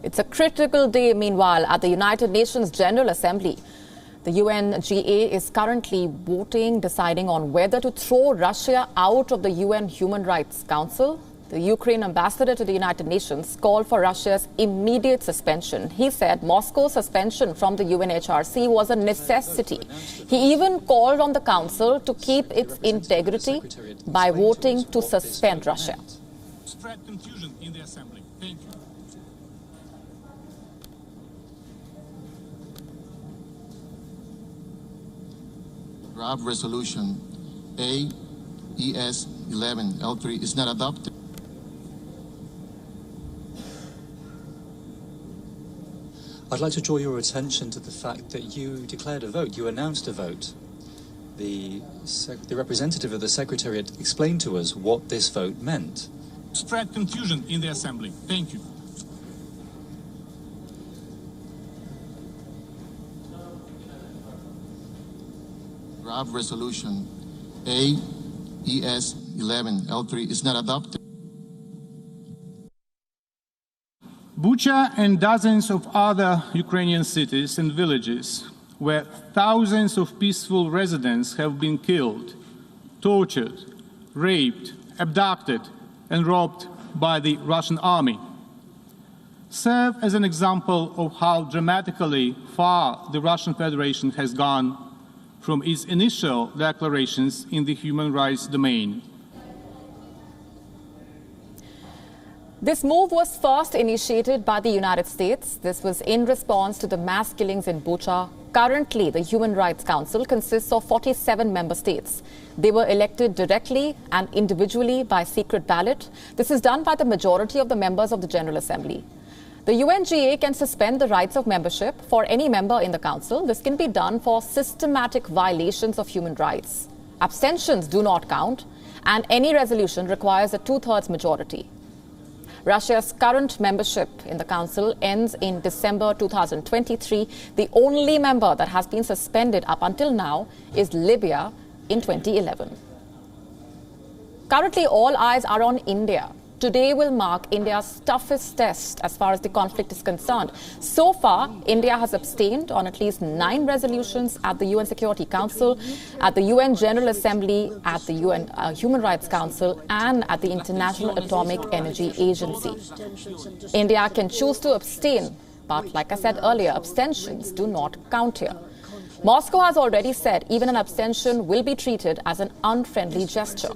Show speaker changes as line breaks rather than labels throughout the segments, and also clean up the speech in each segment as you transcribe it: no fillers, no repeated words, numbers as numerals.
It's a critical day, meanwhile, at the United Nations General Assembly. The UNGA is currently voting, deciding on whether to throw Russia out of the UN Human Rights Council. The Ukraine ambassador to the United Nations called for Russia's immediate suspension. He said Moscow's suspension from the UNHRC was a necessity. He even called on the council to keep its integrity by voting to suspend Russia.
Spread confusion in the assembly. Thank you.
Draft resolution AES 11L3 is not adopted.
I'd like to draw your attention to the fact that you declared a vote, you announced a vote. The representative of the Secretariat explained to us what this vote meant.
Spread confusion in the assembly. Thank you.
Draft resolution AES 11L3 is not adopted.
Bucha and dozens of other Ukrainian cities and villages where thousands of peaceful residents have been killed, tortured, raped, abducted, and robbed by the Russian army serve as an example of how dramatically far the Russian Federation has gone from its initial declarations in the human rights domain.
This move was first initiated by the United States. This was in response to the mass killings in Bucha. Currently, the Human Rights Council consists of 47 member states. They were elected directly and individually by secret ballot. This is done by the majority of the members of the General Assembly. The UNGA can suspend the rights of membership for any member in the Council. This can be done for systematic violations of human rights. Abstentions do not count, and any resolution requires a two-thirds majority. Russia's current membership in the Council ends in December 2023. The only member that has been suspended up until now is Libya in 2011. Currently, all eyes are on India. Today will mark India's toughest test as far as the conflict is concerned. So far, India has abstained on at least 9 resolutions at the UN Security Council, at the UN General Assembly, at the UN Human Rights Council, and at the International Atomic Energy Agency. India can choose to abstain, but like I said earlier, abstentions do not count here. Moscow has already said even an abstention will be treated as an unfriendly gesture.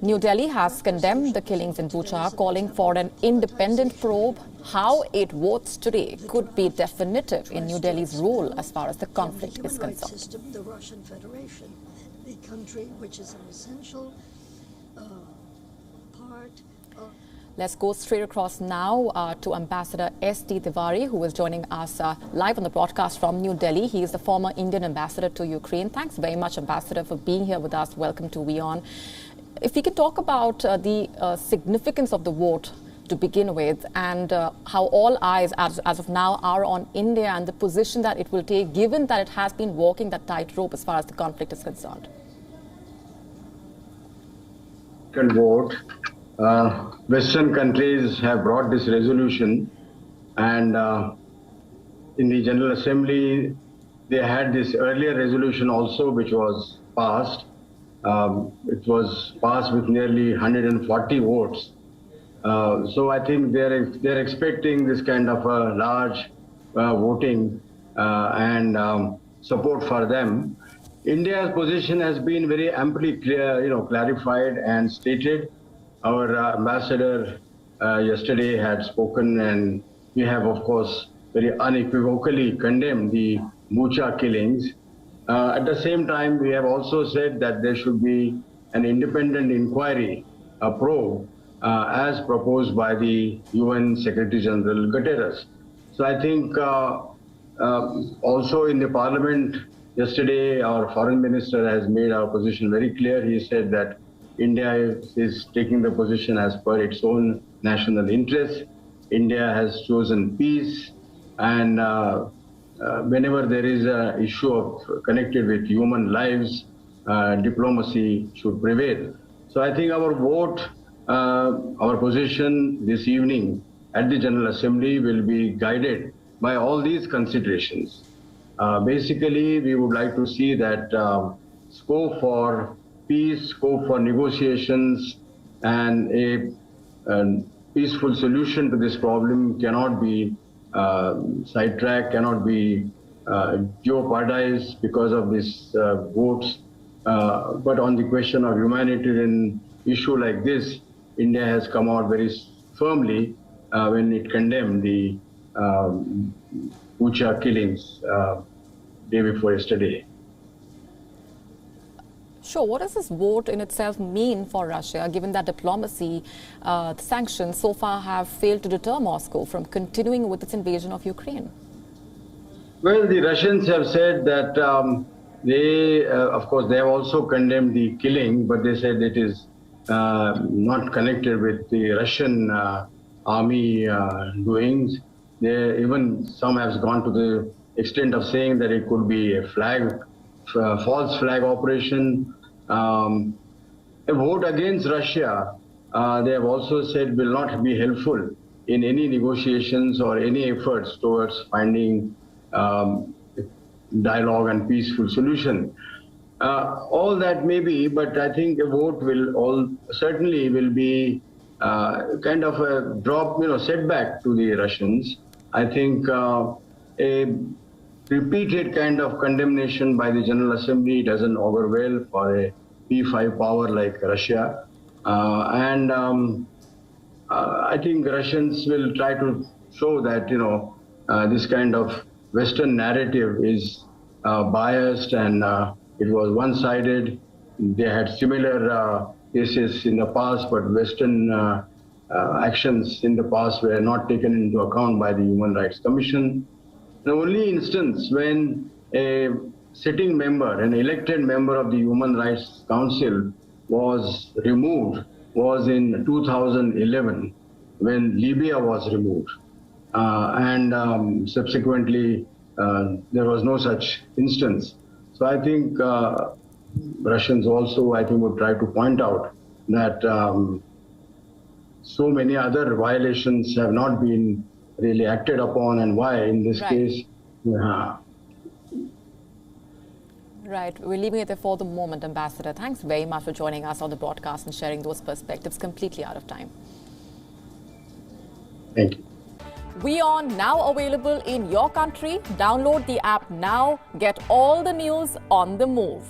New Delhi has condemned the killings in Bucha, calling for an independent probe. How it votes today could be definitive in New Delhi's role as far as the conflict is concerned.
The Russian Federation, the country which is an essential part of...
Let's go straight across now to Ambassador S.D. Tiwari, who is joining us live on the broadcast from New Delhi. He is the former Indian ambassador to Ukraine. Thanks very much, Ambassador, for being here with us. Welcome to WION. If we can talk about the significance of the vote to begin with, and how all eyes as of now are on India and the position that it will take, given that it has been walking that tightrope as far as the conflict is concerned.
Vote. Western countries have brought this resolution, and in the General Assembly they had this earlier resolution also, which was passed. It was passed with nearly 140 votes. So I think they're expecting this kind of a large voting and support for them. India's position has been very amply clarified and stated. Our ambassador yesterday had spoken, and we have, of course, very unequivocally condemned the Bucha killings. At the same time, we have also said that there should be an independent inquiry, a probe, as proposed by the UN Secretary General Guterres. So I think also in the Parliament yesterday, our Foreign Minister has made our position very clear. He said that India is taking the position as per its own national interests. India has chosen peace, and whenever there is an issue connected with human lives, diplomacy should prevail. So I think our vote, our position this evening at the General Assembly will be guided by all these considerations. Basically, we would like to see that scope for peace, scope for negotiations, and a peaceful solution to this problem cannot be sidetracked, cannot be jeopardized because of these votes. But on the question of humanitarian issue like this, India has come out very firmly when it condemned the Bucha killings day before yesterday.
Sure. What does this vote in itself mean for Russia, given that diplomacy, the sanctions so far have failed to deter Moscow from continuing with its invasion of Ukraine?
Well, the Russians have said that they, of course, they have also condemned the killing, but they said it is not connected with the Russian army doings. Even some have gone to the extent of saying that it could be a false flag operation. A vote against Russia, they have also said, will not be helpful in any negotiations or any efforts towards finding dialogue and peaceful solution. All that may be, but I think a vote certainly will be kind of a drop, setback to the Russians. I think a repeated kind of condemnation by the General Assembly doesn't augur well for a P5 power like Russia. I think Russians will try to show that, this kind of Western narrative is biased and it was one-sided. They had similar cases in the past, but Western actions in the past were not taken into account by the Human Rights Commission. The only instance when a sitting member, an elected member of the Human Rights Council was removed was in 2011 when Libya was removed. Subsequently, there was no such instance. So I think Russians also, I think, would try to point out that so many other violations have not been really acted upon, and why in this case.
Right. We're leaving it there for the moment, Ambassador. Thanks very much for joining us on the broadcast and sharing those perspectives. Completely out of time.
Thank you.
WION now available in your country. Download the app now. Get all the news on the move.